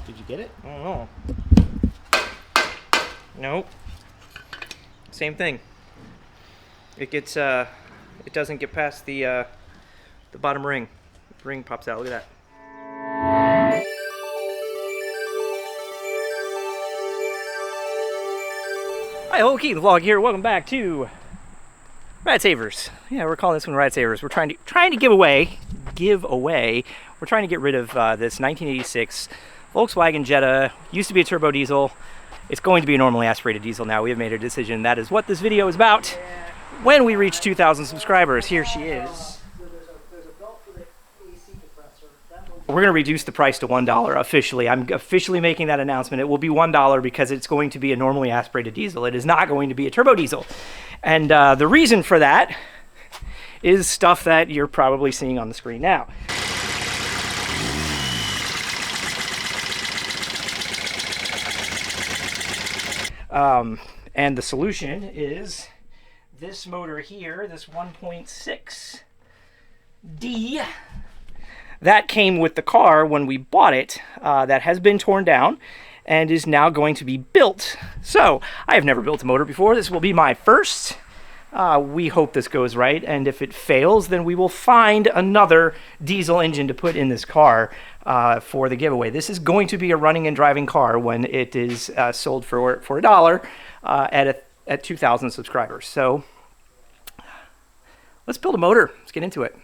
Did you get it? I don't know. Nope. Same thing. It gets it doesn't get past the bottom ring. The ring pops out. Look at that. Hi, Okie, the vlog here. Welcome back to Ride Savers. Yeah, we're calling this one Ride Savers. We're trying to give away. We're trying to get rid of this 1986 Volkswagen Jetta. Used to be a turbo diesel. It's going to be a normally aspirated diesel now. We have made a decision. That is what this video is about. When we reach 2,000 subscribers, here she is. We're going to reduce the price to $1 officially. I'm officially making that announcement. It will be $1 because it's going to be a normally aspirated diesel. It is not going to be a turbo diesel. And the reason for that is stuff that you're probably seeing on the screen now. And the solution is this motor here, this 1.6D. That came with the car when we bought it, that has been torn down and is now going to be built. So, I have never built a motor before. This will be my first. We hope this goes right, and if it fails, then we will find another diesel engine to put in this car for the giveaway. This is going to be a running and driving car when it is sold for $1 at 2,000 subscribers. So, let's build a motor. Let's get into it.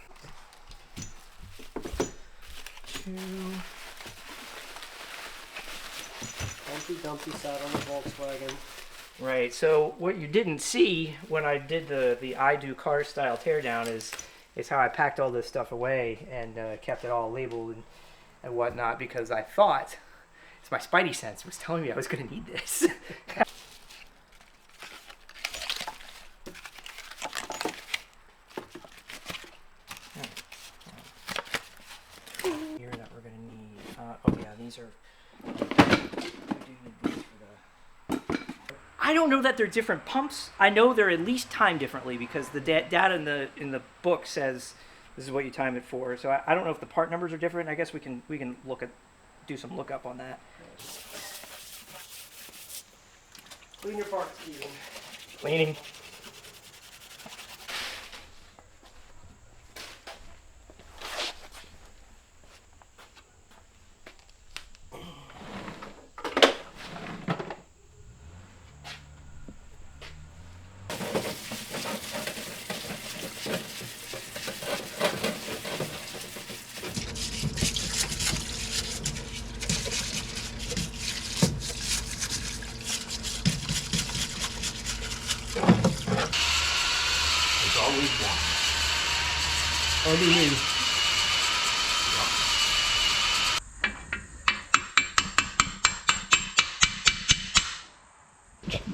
Dumpy sat on the Volkswagen. Right, so what you didn't see when I did the I Do car style teardown is how I packed all this stuff away and kept it all labeled and whatnot, because I thought, it's my spidey sense was telling me I was going to need this. Here that we're going to need, oh yeah, these are, we do need these for the, I don't know that they're different pumps. I know they're at least timed differently because the data in the book says this is what you time it for. So I don't know if the part numbers are different. I guess we can do some lookup on that. Clean your parts, Steven. Cleaning. Always one. What do you mean?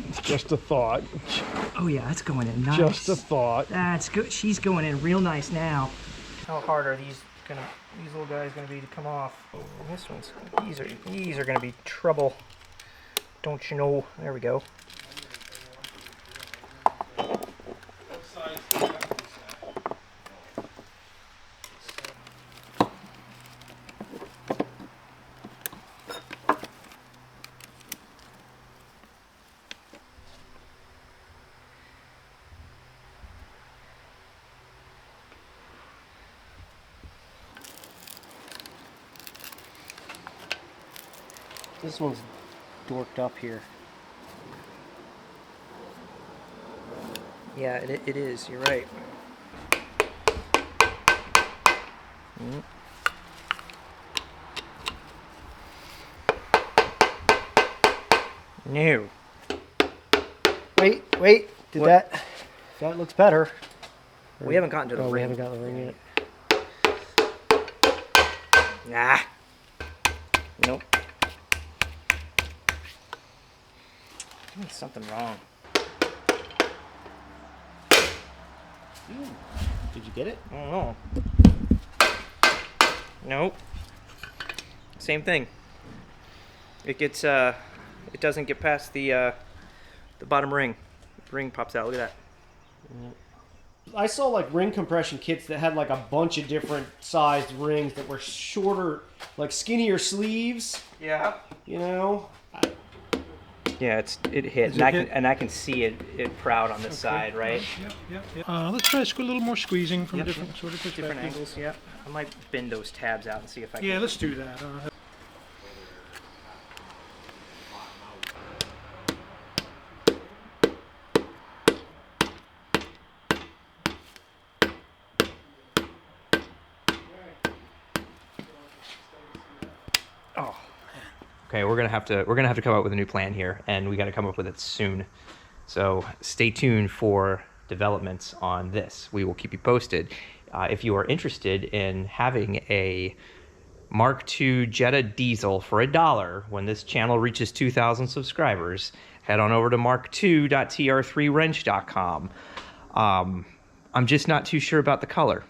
It's just a thought. Oh yeah, that's going in nice. Just a thought. That's good. She's going in real nice now. How hard are these little guys gonna be to come off? Oh, this one's these are gonna be trouble. Don't you know? There we go. This one's dorked up here. Yeah, it is. You're right. No. Wait. Did What? that looks better. We haven't gotten to the ring. We haven't got the ring yet. Nah. Nope. Doing something wrong. Did you get it? I don't know. Nope. Same thing. It gets it doesn't get past the bottom ring. The ring pops out. Look at that. I saw like ring compression kits that had like a bunch of different sized rings that were shorter, like skinnier sleeves. Yeah. You know. Yeah, it hit, and I can see it proud on this side, right? Yep. Let's try a little more squeezing from Yep. different sort of Different perspectives. angles. Yeah. I might bend those tabs out and see if I can. Yeah, let's do that. Oh. Okay, we're gonna have to come up with a new plan here, and we got to come up with it soon. So stay tuned for developments on this. We will keep you posted. If you are interested in having a Mark II Jetta Diesel for $1 when this channel reaches 2,000 subscribers, head on over to mark2.tr3wrench.com. I'm just not too sure about the color.